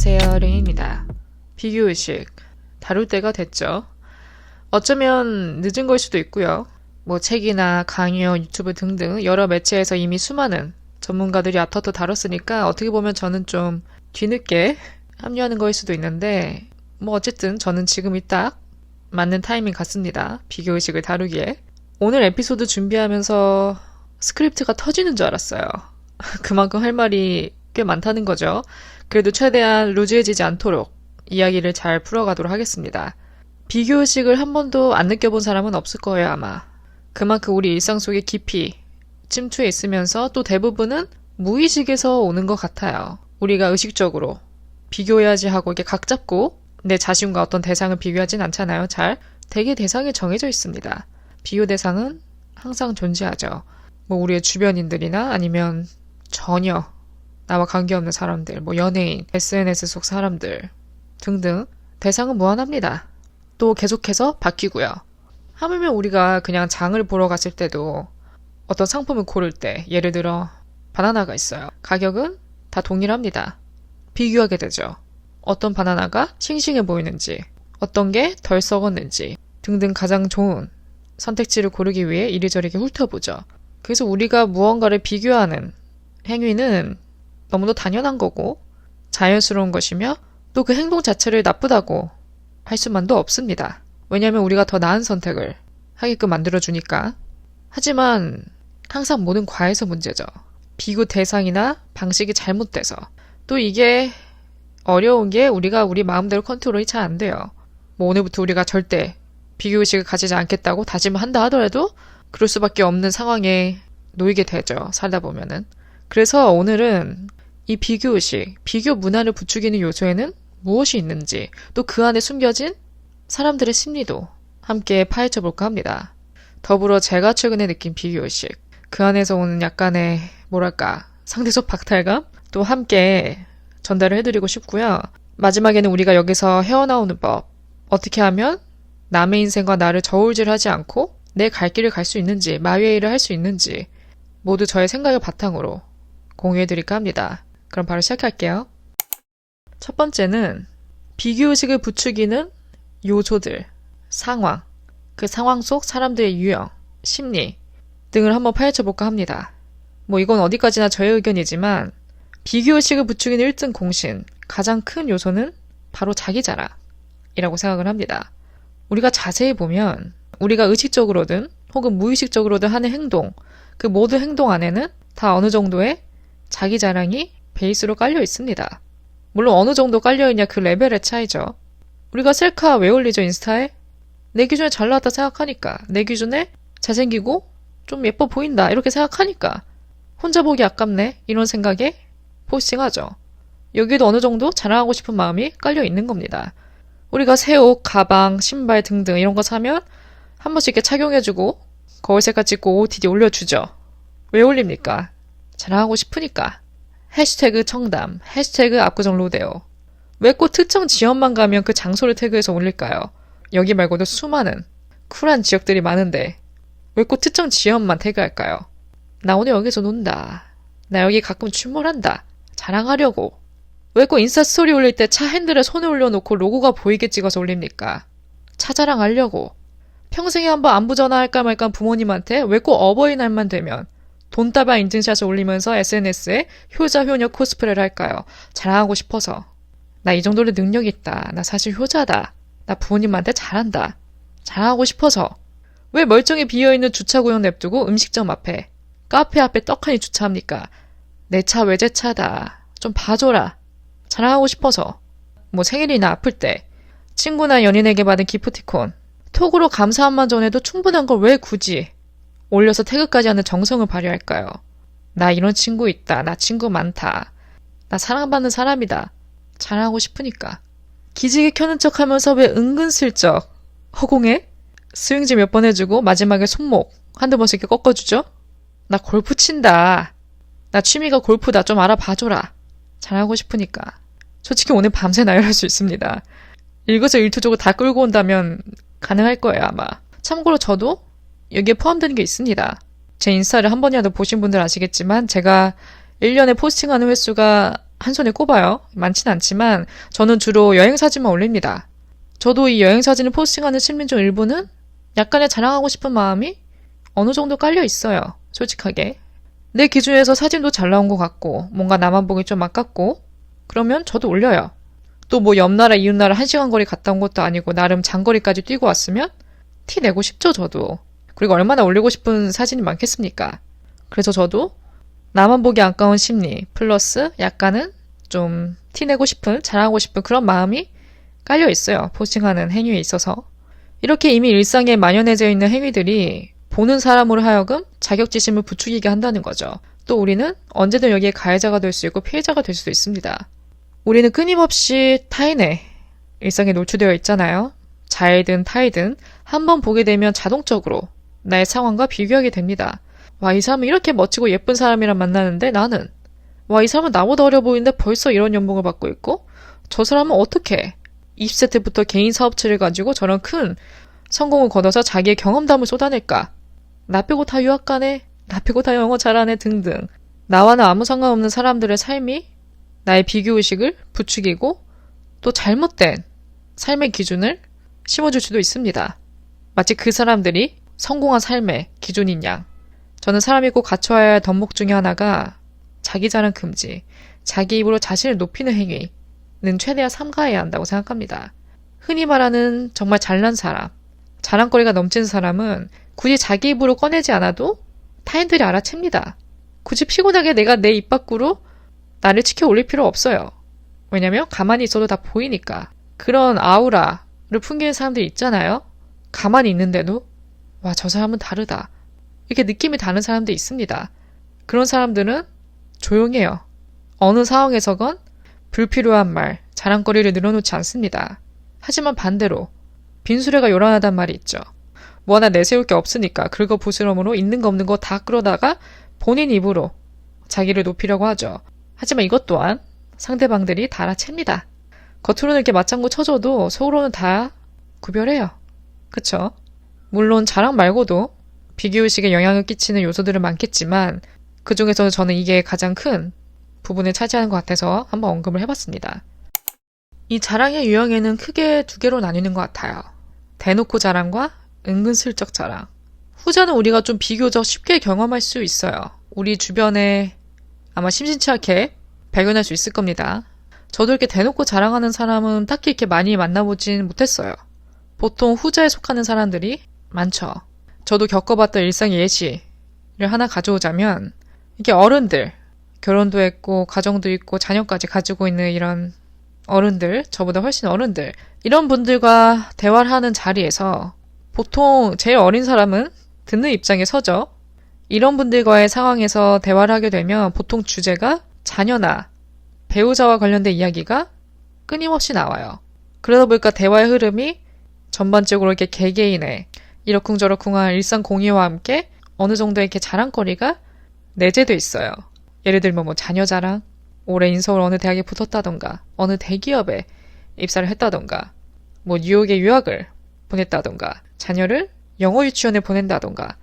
안녕하세요, 레이입니다. 비교의식 다룰 때가 됐죠. 어쩌면 늦은 걸 수도 있고요. 책이나 강의어, 유튜브 등등 여러 매체에서 이미 수많은 전문가들이 앞서서 다뤘으니까 어떻게 보면 저는 좀 뒤늦게 합류하는 거일 수도 있는데 어쨌든 저는 지금이 딱 맞는 타이밍 같습니다. 비교의식을 다루기에. 오늘 에피소드 준비하면서 스크립트가 터지는 줄 알았어요. 그만큼 할 말이 꽤 많다는 거죠. 그래도 최대한 루즈해지지 않도록 이야기를 잘 풀어가도록 하겠습니다. 비교의식을 한 번도 안 느껴본 사람은 없을 거예요, 아마. 그만큼 우리 일상 속에 깊이 침투해 있으면서 또 대부분은 무의식에서 오는 것 같아요. 우리가 의식적으로 비교해야지 하고 이렇게 각 잡고 내 자신과 어떤 대상을 비교하진 않잖아요, 잘. 대개 대상이 정해져 있습니다. 비교 대상은 항상 존재하죠. 우리의 주변인들이나 아니면 전혀 나와 관계없는 사람들, 연예인, SNS 속 사람들 등등 대상은 무한합니다. 또 계속해서 바뀌고요. 하물며 우리가 그냥 장을 보러 갔을 때도 어떤 상품을 고를 때 예를 들어 바나나가 있어요. 가격은 다 동일합니다. 비교하게 되죠. 어떤 바나나가 싱싱해 보이는지, 어떤 게 덜 썩었는지 등등 가장 좋은 선택지를 고르기 위해 이리저리 훑어보죠. 그래서 우리가 무언가를 비교하는 행위는 너무도 당연한 거고 자연스러운 것이며 또 그 행동 자체를 나쁘다고 할 수만도 없습니다. 왜냐하면 우리가 더 나은 선택을 하게끔 만들어주니까. 하지만 항상 모든 과에서 문제죠. 비교 대상이나 방식이 잘못돼서. 또 이게 어려운 게 우리가 우리 마음대로 컨트롤이 잘 안 돼요. 오늘부터 우리가 절대 비교의식을 가지지 않겠다고 다짐을 한다 하더라도 그럴 수밖에 없는 상황에 놓이게 되죠. 살다 보면은. 그래서 오늘은 이 비교의식, 비교 문화를 부추기는 요소에는 무엇이 있는지, 또 그 안에 숨겨진 사람들의 심리도 함께 파헤쳐볼까 합니다. 더불어 제가 최근에 느낀 비교의식, 그 안에서 오는 약간의 상대적 박탈감 또 함께 전달을 해드리고 싶고요. 마지막에는 우리가 여기서 헤어나오는 법, 어떻게 하면 남의 인생과 나를 저울질하지 않고 내 갈 길을 갈 수 있는지, 마웨이를 할 수 있는지 모두 저의 생각을 바탕으로 공유해드릴까 합니다. 그럼 바로 시작할게요. 첫 번째는 비교의식을 부추기는 요소들, 상황, 그 상황 속 사람들의 유형, 심리 등을 한번 파헤쳐볼까 합니다. 이건 어디까지나 저의 의견이지만 비교의식을 부추기는 1등 공신, 가장 큰 요소는 바로 자기 자랑이라고 생각을 합니다. 우리가 자세히 보면 우리가 의식적으로든 혹은 무의식적으로든 하는 행동, 그 모든 행동 안에는 다 어느 정도의 자기 자랑이 베이스로 깔려 있습니다. 물론 어느 정도 깔려있냐 그 레벨의 차이죠. 우리가 셀카 왜 올리죠, 인스타에? 내 기준에 잘 나왔다 생각하니까, 내 기준에 잘생기고 좀 예뻐 보인다 이렇게 생각하니까, 혼자 보기 아깝네 이런 생각에 포스팅하죠. 여기도 어느 정도 자랑하고 싶은 마음이 깔려 있는 겁니다. 우리가 새 옷, 가방, 신발 등등 이런 거 사면 한 번씩 이렇게 착용해주고 거울 색깔 찍고 OOTD 올려주죠. 왜 올립니까? 자랑하고 싶으니까. 해시태그 청담, 해시태그 압구정 로데오. 왜 꼭 특정 지역만 가면 그 장소를 태그해서 올릴까요? 여기 말고도 수많은 쿨한 지역들이 많은데 왜 꼭 특정 지역만 태그할까요? 나 오늘 여기서 논다. 나 여기 가끔 출몰한다. 자랑하려고. 왜 꼭 인스타 스토리 올릴 때 차 핸들에 손을 올려놓고 로고가 보이게 찍어서 올립니까? 차 자랑하려고. 평생에 한번 안부 전화할까 말까 부모님한테 왜 꼭 어버이날만 되면 돈다발 인증샷을 올리면서 SNS에 효자 효녀 코스프레를 할까요? 자랑하고 싶어서. 나 이 정도로 능력 있다. 나 사실 효자다. 나 부모님한테 잘한다. 자랑하고 싶어서. 왜 멀쩡히 비어있는 주차구역 냅두고 음식점 앞에, 카페 앞에 떡하니 주차합니까? 내 차 외제차다. 좀 봐줘라. 자랑하고 싶어서. 생일이나 아플 때 친구나 연인에게 받은 기프티콘, 톡으로 감사함만 전해도 충분한 걸 왜 굳이 올려서 태그까지 하는 정성을 발휘할까요? 나 이런 친구 있다. 나 친구 많다. 나 사랑받는 사람이다. 자랑하고 싶으니까. 기지개 켜는 척 하면서 왜 은근슬쩍 허공에 스윙즈 몇 번 해주고 마지막에 손목 한두 번씩 이렇게 꺾어주죠? 나 골프 친다. 나 취미가 골프다. 좀 알아봐줘라. 자랑하고 싶으니까. 솔직히 오늘 밤새 나열할 수 있습니다. 일거수일투족을 다 끌고 온다면 가능할 거예요, 아마. 참고로 저도 여기에 포함되는 게 있습니다. 제 인스타를 한 번이라도 보신 분들 아시겠지만 제가 1년에 포스팅하는 횟수가 한 손에 꼽아요. 많진 않지만 저는 주로 여행 사진만 올립니다. 저도 이 여행 사진을 포스팅하는 시민 중 일부는 약간의 자랑하고 싶은 마음이 어느 정도 깔려 있어요. 솔직하게. 내 기준에서 사진도 잘 나온 것 같고 뭔가 나만 보기 좀 아깝고 그러면 저도 올려요. 또 뭐 옆나라 이웃나라 1시간 거리 갔다 온 것도 아니고 나름 장거리까지 뛰고 왔으면 티 내고 싶죠, 저도. 그리고 얼마나 올리고 싶은 사진이 많겠습니까? 그래서 저도 나만 보기 아까운 심리 플러스 약간은 좀 티내고 싶은, 자랑하고 싶은 그런 마음이 깔려 있어요. 포스팅하는 행위에 있어서. 이렇게 이미 일상에 만연해져 있는 행위들이 보는 사람으로 하여금 자격지심을 부추기게 한다는 거죠. 또 우리는 언제든 여기에 가해자가 될 수 있고 피해자가 될 수도 있습니다. 우리는 끊임없이 타인의 일상에 노출되어 있잖아요. 자이든 타이든 한 번 보게 되면 자동적으로 나의 상황과 비교하게 됩니다. 와, 이 사람은 이렇게 멋지고 예쁜 사람이랑 만나는데 나는 와, 이 사람은 나보다 어려 보이는데 벌써 이런 연봉을 받고 있고 저 사람은 어떻게 20세 때부터 개인 사업체를 가지고 저런 큰 성공을 거둬서 자기의 경험담을 쏟아낼까? 나 빼고 다 유학 가네? 나 빼고 다 영어 잘하네? 등등. 나와는 아무 상관없는 사람들의 삶이 나의 비교의식을 부추기고 또 잘못된 삶의 기준을 심어줄 수도 있습니다. 마치 그 사람들이 성공한 삶의 기준인 양. 저는 사람이 꼭 갖춰야 할 덕목 중에 하나가 자기 자랑 금지, 자기 입으로 자신을 높이는 행위는 최대한 삼가해야 한다고 생각합니다. 흔히 말하는 정말 잘난 사람, 자랑거리가 넘치는 사람은 굳이 자기 입으로 꺼내지 않아도 타인들이 알아챕니다. 굳이 피곤하게 내가 내 입 밖으로 나를 치켜 올릴 필요 없어요. 왜냐면 가만히 있어도 다 보이니까. 그런 아우라를 풍기는 사람들이 있잖아요. 가만히 있는데도 와, 저 사람은 다르다. 이렇게 느낌이 다른 사람도 있습니다. 그런 사람들은 조용해요. 어느 상황에서건 불필요한 말, 자랑거리를 늘어놓지 않습니다. 하지만 반대로 빈수레가 요란하단 말이 있죠. 뭐 하나 내세울 게 없으니까 긁어부스럼으로 있는 거 없는 거 다 끌어다가 본인 입으로 자기를 높이려고 하죠. 하지만 이것 또한 상대방들이 다 알아챕니다. 겉으로는 이렇게 맞장구 쳐줘도 속으로는 다 구별해요. 그쵸? 물론 자랑 말고도 비교의식에 영향을 끼치는 요소들은 많겠지만 그 중에서 저는 이게 가장 큰 부분을 차지하는 것 같아서 한번 언급을 해봤습니다. 이 자랑의 유형에는 크게 두 개로 나뉘는 것 같아요. 대놓고 자랑과 은근슬쩍 자랑. 후자는 우리가 좀 비교적 쉽게 경험할 수 있어요. 우리 주변에 아마 심심치 않게 발견할 수 있을 겁니다. 저도 이렇게 대놓고 자랑하는 사람은 딱히 이렇게 많이 만나보진 못했어요. 보통 후자에 속하는 사람들이 많죠. 저도 겪어봤던 일상의 예시를 하나 가져오자면 이게 어른들, 결혼도 했고 가정도 있고 자녀까지 가지고 있는 이런 어른들, 저보다 훨씬 어른들 이런 분들과 대화를 하는 자리에서 보통 제일 어린 사람은 듣는 입장에 서죠. 이런 분들과의 상황에서 대화를 하게 되면 보통 주제가 자녀나 배우자와 관련된 이야기가 끊임없이 나와요. 그러다 보니까 대화의 흐름이 전반적으로 이렇게 개개인의 이러쿵저러쿵한 일상 공유와 함께 어느 정도 이렇게 자랑거리가 내재돼 있어요. 예를 들면 뭐 자녀 자랑, 올해 인서울 어느 대학에 붙었다던가, 어느 대기업에 입사를 했다던가, 뭐 뉴욕에 유학을 보냈다던가, 자녀를 영어 유치원에 보낸다던가,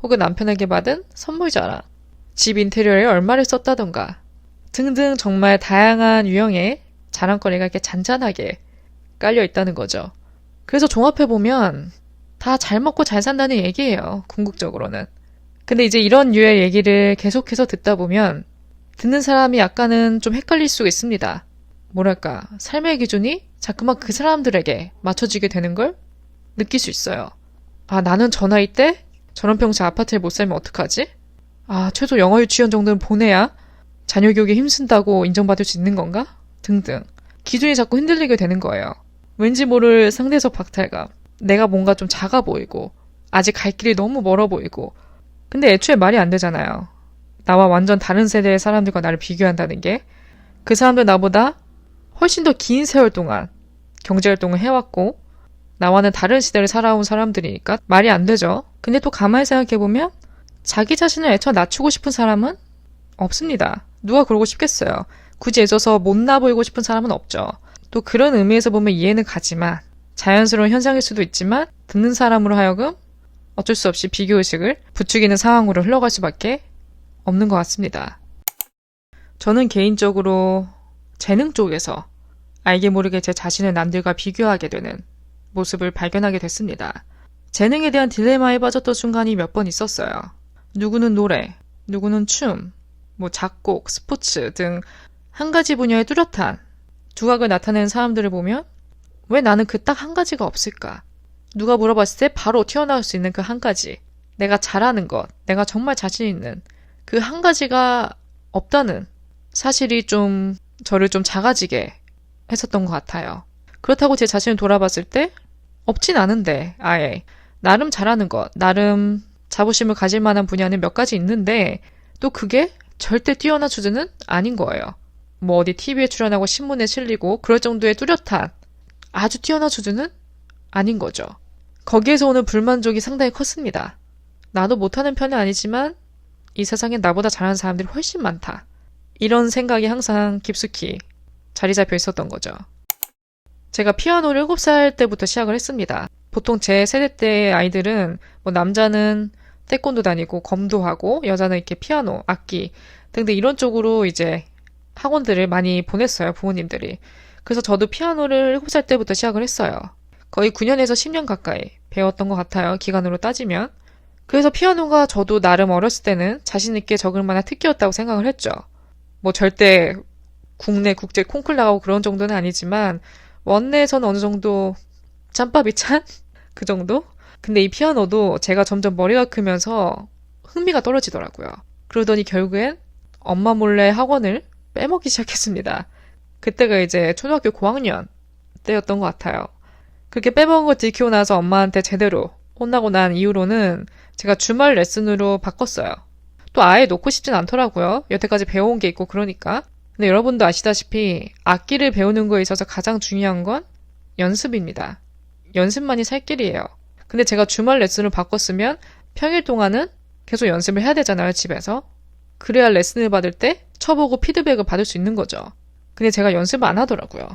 혹은 남편에게 받은 선물 자랑, 집 인테리어에 얼마를 썼다던가 등등 정말 다양한 유형의 자랑거리가 이렇게 잔잔하게 깔려 있다는 거죠. 그래서 종합해보면 다 잘 먹고 잘 산다는 얘기예요. 궁극적으로는. 근데 이제 이런 류의 얘기를 계속해서 듣다 보면 듣는 사람이 약간은 좀 헷갈릴 수가 있습니다. 뭐랄까, 삶의 기준이 자꾸만 그 사람들에게 맞춰지게 되는 걸 느낄 수 있어요. 아, 나는 저 나이 때 저런 평수 아파트에 못 살면 어떡하지? 아, 최소 영어 유치원 정도는 보내야 자녀 교육에 힘쓴다고 인정받을 수 있는 건가? 등등. 기준이 자꾸 흔들리게 되는 거예요. 왠지 모를 상대적 박탈감. 내가 뭔가 좀 작아 보이고 아직 갈 길이 너무 멀어 보이고 근데 애초에 말이 안 되잖아요. 나와 완전 다른 세대의 사람들과 나를 비교한다는 게 그 사람들 나보다 훨씬 더 긴 세월 동안 경제활동을 해왔고 나와는 다른 시대를 살아온 사람들이니까 말이 안 되죠. 근데 또 가만히 생각해보면 자기 자신을 애초에 낮추고 싶은 사람은 없습니다. 누가 그러고 싶겠어요. 굳이 애써서 못나 보이고 싶은 사람은 없죠. 또 그런 의미에서 보면 이해는 가지만 자연스러운 현상일 수도 있지만 듣는 사람으로 하여금 어쩔 수 없이 비교의식을 부추기는 상황으로 흘러갈 수밖에 없는 것 같습니다. 저는 개인적으로 재능 쪽에서 알게 모르게 제 자신을 남들과 비교하게 되는 모습을 발견하게 됐습니다. 재능에 대한 딜레마에 빠졌던 순간이 몇 번 있었어요. 누구는 노래, 누구는 춤, 작곡, 스포츠 등 한 가지 분야에 뚜렷한 두각을 나타내는 사람들을 보면 왜 나는 그 딱 한 가지가 없을까? 누가 물어봤을 때 바로 튀어나올 수 있는 그 한 가지. 내가 잘하는 것, 내가 정말 자신 있는 그 한 가지가 없다는 사실이 저를 좀 작아지게 했었던 것 같아요. 그렇다고 제 자신을 돌아봤을 때 없진 않은데 아예 나름 잘하는 것, 나름 자부심을 가질 만한 분야는 몇 가지 있는데 또 그게 절대 뛰어난 수준은 아닌 거예요. 어디 TV에 출연하고 신문에 실리고 그럴 정도의 뚜렷한 아주 뛰어난 수준은 아닌 거죠. 거기에서 오는 불만족이 상당히 컸습니다. 나도 못하는 편은 아니지만 이 세상엔 나보다 잘하는 사람들이 훨씬 많다. 이런 생각이 항상 깊숙이 자리 잡혀 있었던 거죠. 제가 피아노를 7살 때부터 시작을 했습니다. 보통 제 세대 때의 아이들은 남자는 태권도 다니고 검도 하고 여자는 이렇게 피아노, 악기 등등 이런 쪽으로 이제 학원들을 많이 보냈어요, 부모님들이. 그래서 저도 피아노를 7살 때부터 시작을 했어요. 거의 9년에서 10년 가까이 배웠던 것 같아요, 기간으로 따지면. 그래서 피아노가 저도 나름 어렸을 때는 자신 있게 적을 만한 특기였다고 생각을 했죠. 절대 국내 국제 콩쿨 나가고 그런 정도는 아니지만 원내에서는 어느 정도 짬밥이 찬? 그 정도? 근데 이 피아노도 제가 점점 머리가 크면서 흥미가 떨어지더라고요. 그러더니 결국엔 엄마 몰래 학원을 빼먹기 시작했습니다. 그때가 이제 초등학교 고학년 때였던 것 같아요. 그렇게 빼먹은 걸 들키고 나서 엄마한테 제대로 혼나고 난 이후로는 제가 주말 레슨으로 바꿨어요. 또 아예 놓고 싶진 않더라고요. 여태까지 배워온 게 있고 그러니까. 근데 여러분도 아시다시피 악기를 배우는 거에 있어서 가장 중요한 건 연습입니다. 연습만이 살 길이에요. 근데 제가 주말 레슨을 바꿨으면 평일 동안은 계속 연습을 해야 되잖아요, 집에서. 그래야 레슨을 받을 때 쳐보고 피드백을 받을 수 있는 거죠. 근데 제가 연습을 안 하더라고요.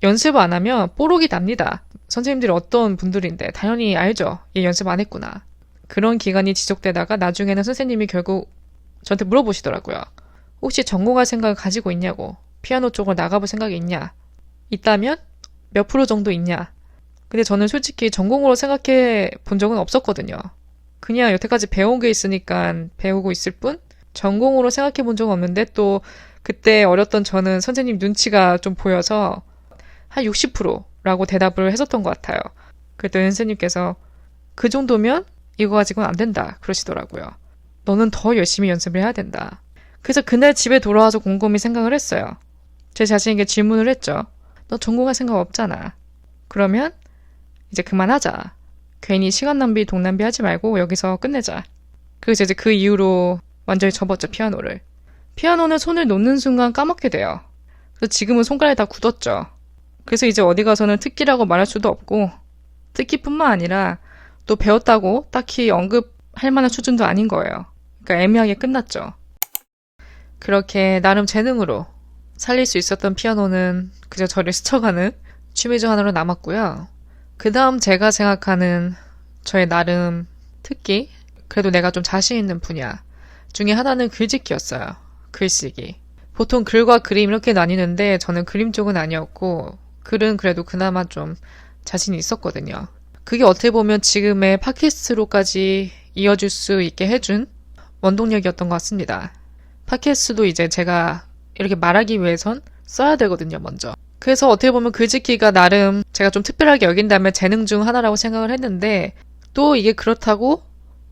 연습을 안 하면 뽀록이 납니다. 선생님들이 어떤 분들인데 당연히 알죠. 얘 연습 안 했구나. 그런 기간이 지속되다가 나중에는 선생님이 결국 저한테 물어보시더라고요. 혹시 전공할 생각을 가지고 있냐고. 피아노 쪽으로 나가볼 생각이 있냐. 있다면 몇 프로 정도 있냐. 근데 저는 솔직히 전공으로 생각해 본 적은 없었거든요. 그냥 여태까지 배운 게 있으니까 배우고 있을 뿐 전공으로 생각해 본 적은 없는데 또 그때 어렸던 저는 선생님 눈치가 좀 보여서 한 60%라고 대답을 했었던 것 같아요. 그랬더니 선생님께서 그 정도면 이거 가지고는 안 된다 그러시더라고요. 너는 더 열심히 연습을 해야 된다. 그래서 그날 집에 돌아와서 곰곰이 생각을 했어요. 제 자신에게 질문을 했죠. 너 전공할 생각 없잖아. 그러면 이제 그만하자. 괜히 시간 낭비, 돈 낭비 하지 말고 여기서 끝내자. 그래서 이제 그 이후로 완전히 접었죠, 피아노를. 피아노는 손을 놓는 순간 까먹게 돼요. 그래서 지금은 손가락이 다 굳었죠. 그래서 이제 어디 가서는 특기라고 말할 수도 없고 특기뿐만 아니라 또 배웠다고 딱히 언급할 만한 수준도 아닌 거예요. 그러니까 애매하게 끝났죠. 그렇게 나름 재능으로 살릴 수 있었던 피아노는 그저 저를 스쳐가는 취미 중 하나로 남았고요. 그 다음 제가 생각하는 저의 나름 특기, 그래도 내가 좀 자신 있는 분야 중에 하나는 글짓기였어요. 글쓰기. 보통 글과 그림 이렇게 나뉘는데 저는 그림 쪽은 아니었고 글은 그래도 그나마 좀 자신이 있었거든요. 그게 어떻게 보면 지금의 팟캐스트로까지 이어질 수 있게 해준 원동력이었던 것 같습니다. 팟캐스트도 이제 제가 이렇게 말하기 위해선 써야 되거든요, 먼저. 그래서 어떻게 보면 글짓기가 나름 제가 좀 특별하게 여긴다면 재능 중 하나라고 생각을 했는데 또 이게 그렇다고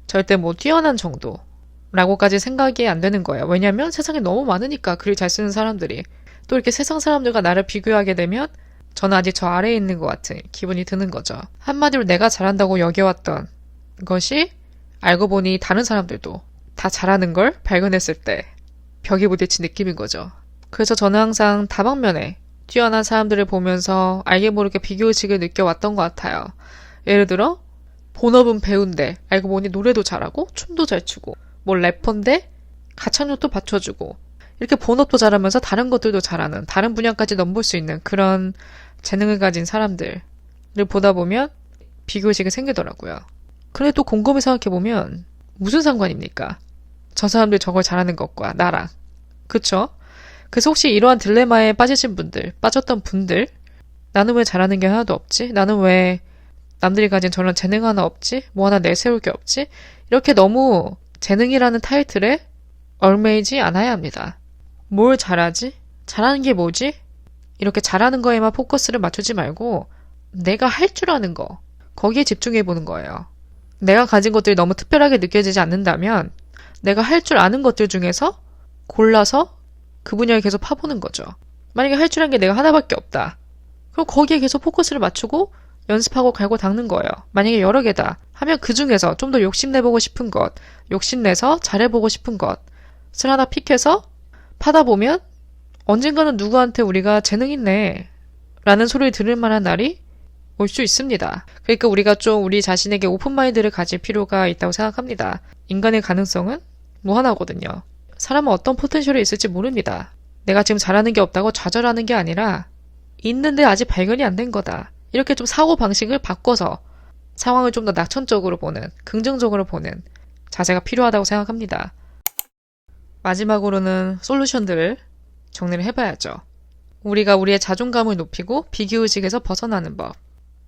절대 뛰어난 정도라고까지 생각이 안 되는 거예요. 왜냐면 세상에 너무 많으니까 글을 잘 쓰는 사람들이. 또 이렇게 세상 사람들과 나를 비교하게 되면 저는 아직 저 아래에 있는 것 같은 기분이 드는 거죠. 한마디로 내가 잘한다고 여겨왔던 것이 알고 보니 다른 사람들도 다 잘하는 걸 발견했을 때 벽에 부딪힌 느낌인 거죠. 그래서 저는 항상 다방면에 뛰어난 사람들을 보면서 알게 모르게 비교의식을 느껴왔던 것 같아요. 예를 들어 본업은 배우인데 알고 보니 노래도 잘하고 춤도 잘 추고 래퍼인데 가창력도 받쳐주고 이렇게 본업도 잘하면서 다른 것들도 잘하는 다른 분야까지 넘볼 수 있는 그런 재능을 가진 사람들을 보다 보면 비교의식이 생기더라고요. 그런데 또 곰곰이 생각해보면 무슨 상관입니까? 저 사람들 저걸 잘하는 것과 나랑. 그쵸? 그래서 혹시 이러한 딜레마에 빠졌던 분들, 나는 왜 잘하는 게 하나도 없지? 나는 왜 남들이 가진 저런 재능 하나 없지? 뭐 하나 내세울 게 없지? 이렇게 너무 재능이라는 타이틀에 얽매이지 않아야 합니다. 뭘 잘하지? 잘하는 게 뭐지? 이렇게 잘하는 거에만 포커스를 맞추지 말고 내가 할 줄 아는 거, 거기에 집중해 보는 거예요. 내가 가진 것들이 너무 특별하게 느껴지지 않는다면 내가 할 줄 아는 것들 중에서 골라서 그 분야에 계속 파보는 거죠. 만약에 할 줄 아는 게 내가 하나밖에 없다. 그럼 거기에 계속 포커스를 맞추고 연습하고 갈고 닦는 거예요. 만약에 여러 개다 하면 그 중에서 좀 더 욕심내보고 싶은 것, 욕심내서 잘해보고 싶은 것을 하나 픽해서 파다 보면 언젠가는 누구한테 우리가 재능 있네 라는 소리를 들을 만한 날이 올 수 있습니다. 그러니까 우리가 좀 우리 자신에게 오픈마인드를 가질 필요가 있다고 생각합니다. 인간의 가능성은 무한하거든요. 사람은 어떤 포텐셜이 있을지 모릅니다. 내가 지금 잘하는 게 없다고 좌절하는 게 아니라 있는데 아직 발견이 안 된 거다. 이렇게 좀 사고방식을 바꿔서 상황을 좀 더 낙천적으로 보는, 긍정적으로 보는 자세가 필요하다고 생각합니다. 마지막으로는 솔루션들을 정리를 해봐야죠. 우리가 우리의 자존감을 높이고 비교의식에서 벗어나는 법.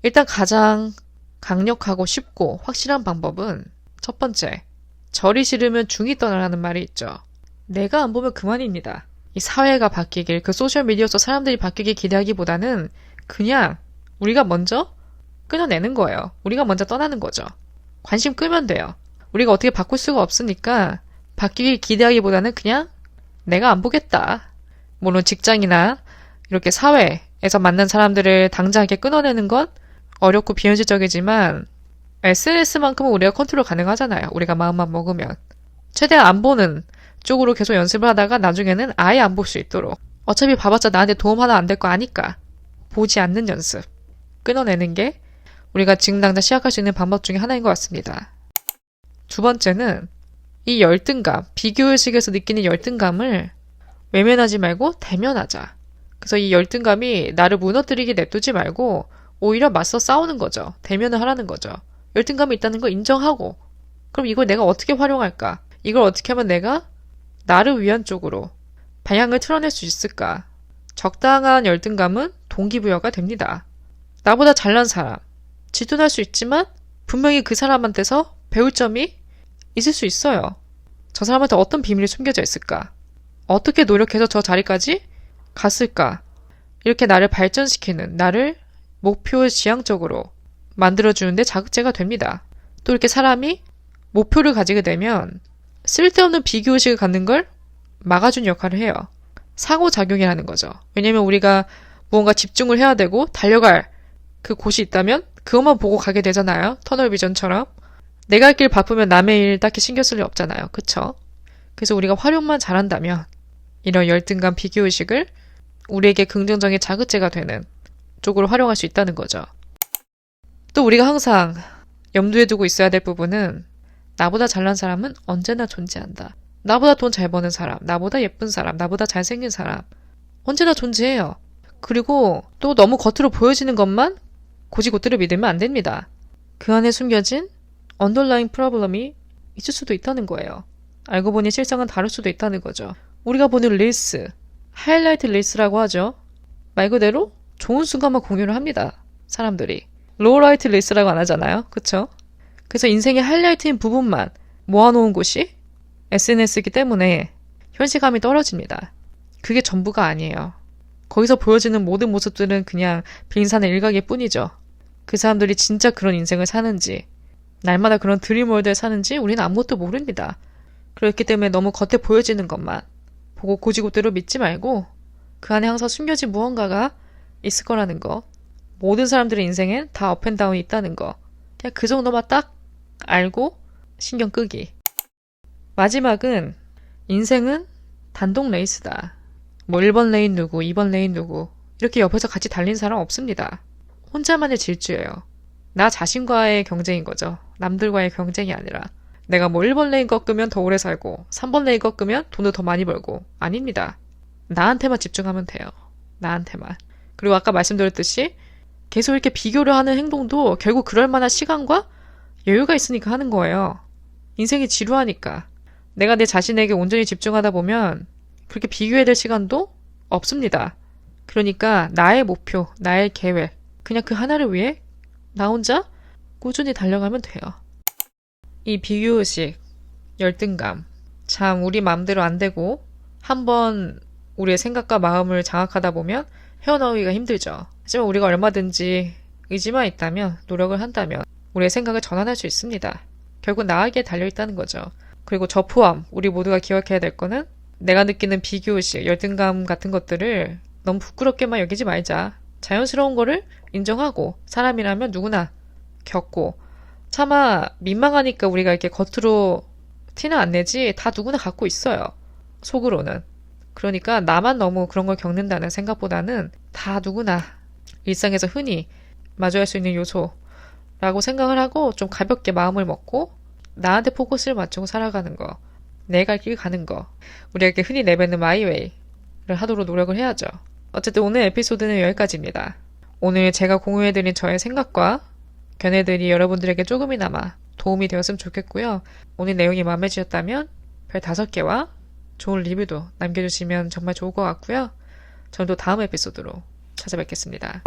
일단 가장 강력하고 쉽고 확실한 방법은 첫 번째, 절이 싫으면 중이 떠나라는 말이 있죠. 내가 안 보면 그만입니다. 이 사회가 바뀌길, 그 소셜미디어 속 사람들이 바뀌길 기대하기보다는 그냥 우리가 먼저 끊어내는 거예요. 우리가 먼저 떠나는 거죠. 관심 끄면 돼요. 우리가 어떻게 바꿀 수가 없으니까 바뀌길 기대하기보다는 그냥 내가 안 보겠다. 물론 직장이나 이렇게 사회에서 만난 사람들을 당장 이렇게 끊어내는 건 어렵고 비현실적이지만 SNS만큼은 우리가 컨트롤 가능하잖아요. 우리가 마음만 먹으면. 최대한 안 보는 쪽으로 계속 연습을 하다가 나중에는 아예 안 볼 수 있도록. 어차피 봐봤자 나한테 도움 하나 안 될 거 아니까. 보지 않는 연습. 끊어내는 게 우리가 지금 당장 시작할 수 있는 방법 중에 하나인 것 같습니다. 두 번째는 이 열등감, 비교의식에서 느끼는 열등감을 외면하지 말고 대면하자. 그래서 이 열등감이 나를 무너뜨리게 냅두지 말고 오히려 맞서 싸우는 거죠. 대면을 하라는 거죠. 열등감이 있다는 걸 인정하고 그럼 이걸 내가 어떻게 활용할까? 이걸 어떻게 하면 내가 나를 위한 쪽으로 방향을 틀어낼 수 있을까? 적당한 열등감은 동기부여가 됩니다. 나보다 잘난 사람, 질투날 수 있지만 분명히 그 사람한테서 배울 점이 있을 수 있어요. 저 사람한테 어떤 비밀이 숨겨져 있을까? 어떻게 노력해서 저 자리까지 갔을까? 이렇게 나를 발전시키는, 나를 목표 지향적으로 만들어주는데 자극제가 됩니다. 또 이렇게 사람이 목표를 가지게 되면 쓸데없는 비교의식을 갖는 걸 막아준 역할을 해요. 상호작용이라는 거죠. 왜냐면 우리가 무언가 집중을 해야 되고 달려갈 그 곳이 있다면 그것만 보고 가게 되잖아요. 터널비전처럼. 내가 할 길 바쁘면 남의 일 딱히 신경 쓸 일 없잖아요. 그쵸? 그래서 우리가 활용만 잘한다면 이런 열등감 비교의식을 우리에게 긍정적인 자극제가 되는 쪽으로 활용할 수 있다는 거죠. 또 우리가 항상 염두에 두고 있어야 될 부분은 나보다 잘난 사람은 언제나 존재한다. 나보다 돈 잘 버는 사람, 나보다 예쁜 사람, 나보다 잘생긴 사람 언제나 존재해요. 그리고 또 너무 겉으로 보여지는 것만 고지고대로 믿으면 안 됩니다. 그 안에 숨겨진 언더라인 프로블럼이 있을 수도 있다는 거예요. 알고 보니 실상은 다를 수도 있다는 거죠. 우리가 보는 릴스, 하이라이트 릴스라고 하죠. 말 그대로 좋은 순간만 공유를 합니다. 사람들이. 로우라이트 릴스라고 안 하잖아요. 그쵸? 그래서 인생의 하이라이트인 부분만 모아놓은 곳이 SNS이기 때문에 현실감이 떨어집니다. 그게 전부가 아니에요. 거기서 보여지는 모든 모습들은 그냥 빙산의 일각일 뿐이죠. 그 사람들이 진짜 그런 인생을 사는지, 날마다 그런 드림월드에 사는지 우리는 아무것도 모릅니다. 그렇기 때문에 너무 겉에 보여지는 것만 보고 고지고대로 믿지 말고 그 안에 항상 숨겨진 무언가가 있을 거라는 거. 모든 사람들의 인생엔 다 업앤다운이 있다는 거. 그냥 그 정도만 딱 알고 신경 끄기. 마지막은 인생은 단독 레이스다. 뭐 1번 레인 누구, 2번 레인 누구 이렇게 옆에서 같이 달린 사람 없습니다. 혼자만의 질주예요. 나 자신과의 경쟁인 거죠. 남들과의 경쟁이 아니라 내가 뭐 1번 레인 꺾으면 더 오래 살고 3번 레인 꺾으면 돈을 더 많이 벌고 아닙니다. 나한테만 집중하면 돼요. 나한테만. 그리고 아까 말씀드렸듯이 계속 이렇게 비교를 하는 행동도 결국 그럴 만한 시간과 여유가 있으니까 하는 거예요. 인생이 지루하니까. 내가 내 자신에게 온전히 집중하다 보면 그렇게 비교해야 될 시간도 없습니다. 그러니까 나의 목표, 나의 계획, 그냥 그 하나를 위해 나 혼자 꾸준히 달려가면 돼요. 이 비교의식, 열등감, 참 우리 마음대로 안 되고 한번 우리의 생각과 마음을 장악하다 보면 헤어나오기가 힘들죠. 하지만 우리가 얼마든지 의지만 있다면, 노력을 한다면 우리의 생각을 전환할 수 있습니다. 결국 나에게 달려있다는 거죠. 그리고 저 포함 우리 모두가 기억해야 될 거는 내가 느끼는 비교의식, 열등감 같은 것들을 너무 부끄럽게만 여기지 말자. 자연스러운 거를 인정하고 사람이라면 누구나 겪고 차마 민망하니까 우리가 이렇게 겉으로 티는 안 내지 다 누구나 갖고 있어요. 속으로는. 그러니까 나만 너무 그런 걸 겪는다는 생각보다는 다 누구나 일상에서 흔히 마주할 수 있는 요소라고 생각을 하고 좀 가볍게 마음을 먹고 나한테 포커스를 맞추고 살아가는 거. 내 갈 길 가는 거. 우리에게 흔히 내뱉는 마이웨이를 하도록 노력을 해야죠. 어쨌든 오늘 에피소드는 여기까지입니다. 오늘 제가 공유해드린 저의 생각과 견해들이 여러분들에게 조금이나마 도움이 되었으면 좋겠고요. 오늘 내용이 마음에 드셨다면 별 5개와 좋은 리뷰도 남겨주시면 정말 좋을 것 같고요. 저는 또 다음 에피소드로 찾아뵙겠습니다.